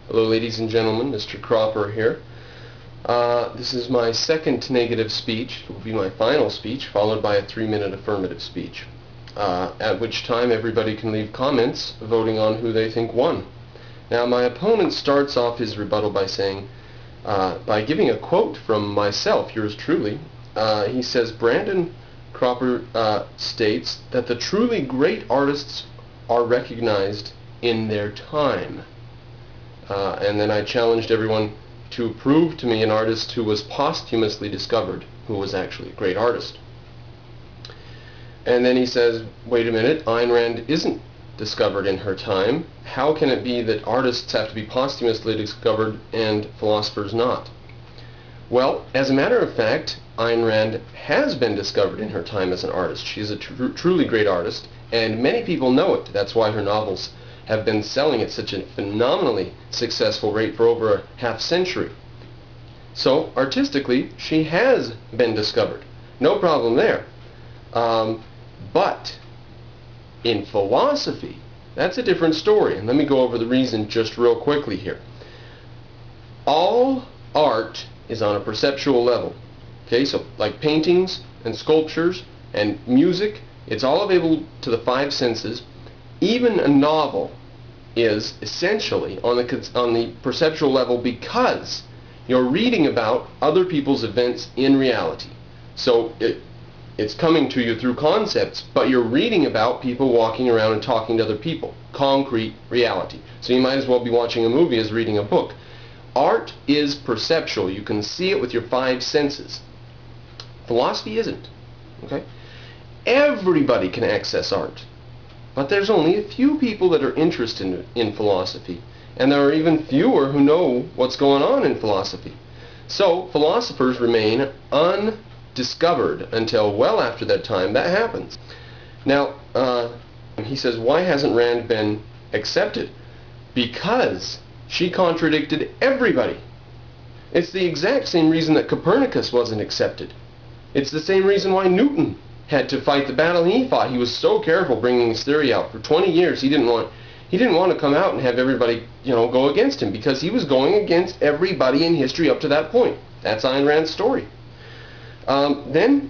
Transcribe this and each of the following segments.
Hello ladies and gentlemen, Mr. Cropper here. This is my second negative speech. It will be my final speech, followed by a 3-minute affirmative speech, at which time everybody can leave comments voting on who they think won. Now my opponent starts off his rebuttal by saying, by giving a quote from myself, yours truly. He says, Brandon Cropper states that the truly great artists are recognized in their time. And then I challenged everyone to prove to me an artist who was posthumously discovered, who was actually a great artist. And then he says, wait a minute, Ayn Rand isn't discovered in her time. How can it be that artists have to be posthumously discovered and philosophers not? Well, as a matter of fact, Ayn Rand has been discovered in her time as an artist. She's a truly great artist, and many people know it. That's why her novels have been selling at such a phenomenally successful rate for over a half-century. So, artistically, she has been discovered. No problem there. But in philosophy, that's a different story. And let me go over the reason just real quickly here. All art is on a perceptual level. Okay, so like paintings and sculptures and music, it's all available to the 5 senses. Even a novel is essentially on the perceptual level because you're reading about other people's events in reality. So it's coming to you through concepts, but you're reading about people walking around and talking to other people. Concrete reality. So you might as well be watching a movie as reading a book. Art is perceptual. You can see it with your 5 senses. Philosophy isn't. Okay? Everybody can access art. But there's only a few people that are interested in philosophy, and there are even fewer who know what's going on in philosophy. So philosophers remain undiscovered until well after that time that happens. Now, he says, why hasn't Rand been accepted? Because she contradicted everybody. It's the exact same reason that Copernicus wasn't accepted. It's the same reason why Newton had to fight the battle he fought. He was so careful bringing his theory out. For 20 years he didn't want to come out and have everybody, go against him, because he was going against everybody in history up to that point. That's Ayn Rand's story. Then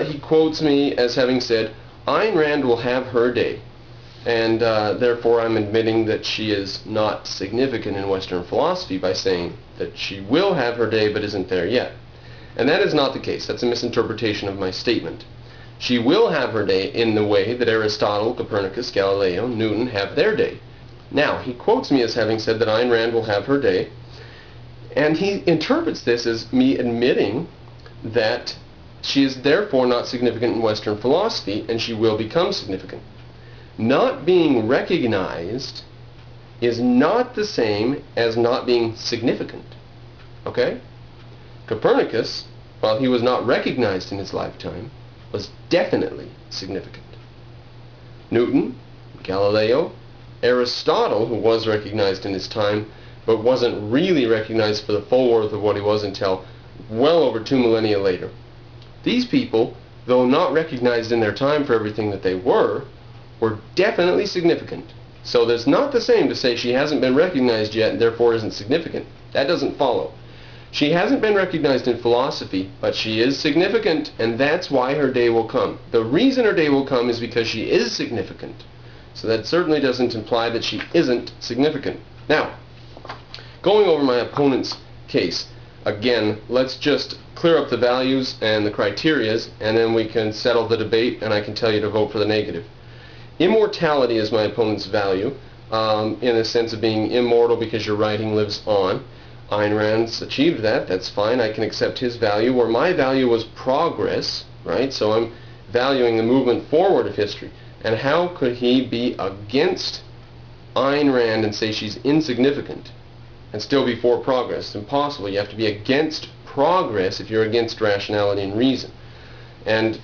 he quotes me as having said, Ayn Rand will have her day, and therefore I'm admitting that she is not significant in Western philosophy by saying that she will have her day but isn't there yet. And that is not the case. That's a misinterpretation of my statement. She will have her day in the way that Aristotle, Copernicus, Galileo, Newton have their day. Now, he quotes me as having said that Ayn Rand will have her day, and he interprets this as me admitting that she is therefore not significant in Western philosophy, and she will become significant. Not being recognized is not the same as not being significant. Okay? Copernicus, while he was not recognized in his lifetime, was definitely significant. Newton, Galileo, Aristotle, who was recognized in his time, but wasn't really recognized for the full worth of what he was until well over 2 millennia later. These people, though not recognized in their time for everything that they were definitely significant. So there's not the same to say she hasn't been recognized yet and therefore isn't significant. That doesn't follow. She hasn't been recognized in philosophy, but she is significant, and that's why her day will come. The reason her day will come is because she is significant. So that certainly doesn't imply that she isn't significant. Now, going over my opponent's case, again, let's just clear up the values and the criterias, and then we can settle the debate, and I can tell you to vote for the negative. Immortality is my opponent's value, in the sense of being immortal because your writing lives on. Ayn Rand's achieved that. That's fine. I can accept his value, where my value was progress, right? So I'm valuing the movement forward of history. And how could he be against Ayn Rand and say she's insignificant and still be for progress? It's impossible. You have to be against progress if you're against rationality and reason. And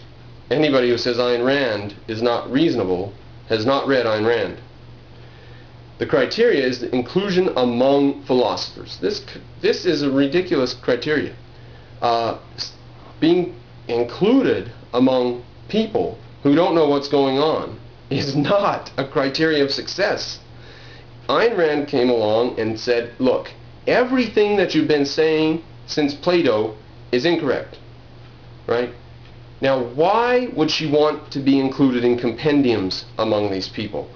anybody who says Ayn Rand is not reasonable has not read Ayn Rand. The criteria is the inclusion among philosophers. This is a ridiculous criteria. Being included among people who don't know what's going on is not a criteria of success. Ayn Rand came along and said, look, everything that you've been saying since Plato is incorrect, right? Now, why would she want to be included in compendiums among these people?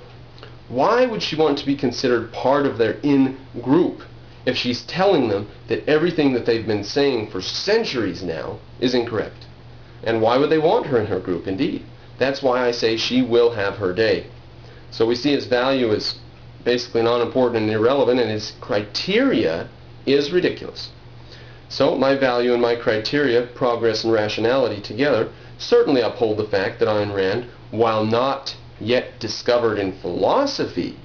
Why would she want to be considered part of their in-group if she's telling them that everything that they've been saying for centuries now is incorrect? And why would they want her in her group? Indeed, that's why I say she will have her day. So we see his value is basically non-important and irrelevant, and his criteria is ridiculous. So my value and my criteria, progress and rationality together, certainly uphold the fact that Ayn Rand, while not yet discovered in philosophy,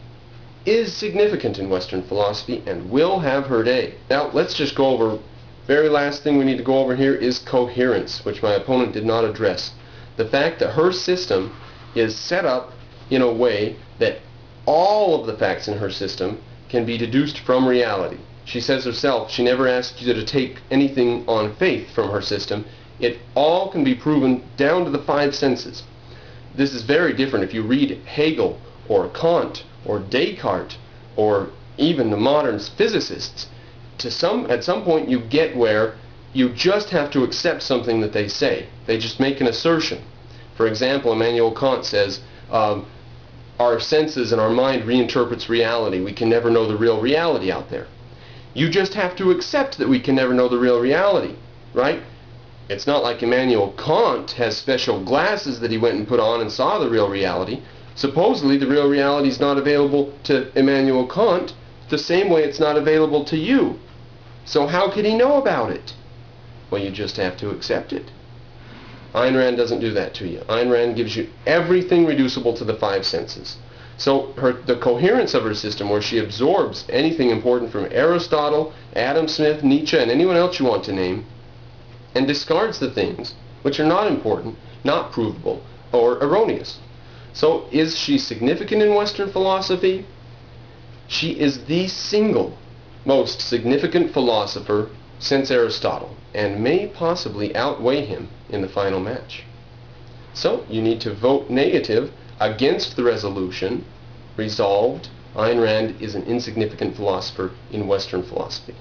is significant in Western philosophy and will have her day. Now let's just go over, very last thing we need to go over here is coherence, which my opponent did not address. The fact that her system is set up in a way that all of the facts in her system can be deduced from reality. She says herself, she never asked you to take anything on faith from her system. It all can be proven down to the five senses. This is very different if you read Hegel or Kant or Descartes or even the modern physicists. At some point you get where you just have to accept something that they say. They just make an assertion. For example, Immanuel Kant says, our senses and our mind reinterprets reality. We can never know the real reality out there. You just have to accept that we can never know the real reality, right? It's not like Immanuel Kant has special glasses that he went and put on and saw the real reality. Supposedly the real reality is not available to Immanuel Kant the same way it's not available to you. So how could he know about it? Well, you just have to accept it. Ayn Rand doesn't do that to you. Ayn Rand gives you everything reducible to the five senses. So the coherence of her system, where she absorbs anything important from Aristotle, Adam Smith, Nietzsche, and anyone else you want to name, and discards the things which are not important, not provable, or erroneous. So is she significant in Western philosophy? She is the single most significant philosopher since Aristotle, and may possibly outweigh him in the final match. So you need to vote negative against the resolution. Resolved, Ayn Rand is an insignificant philosopher in Western philosophy.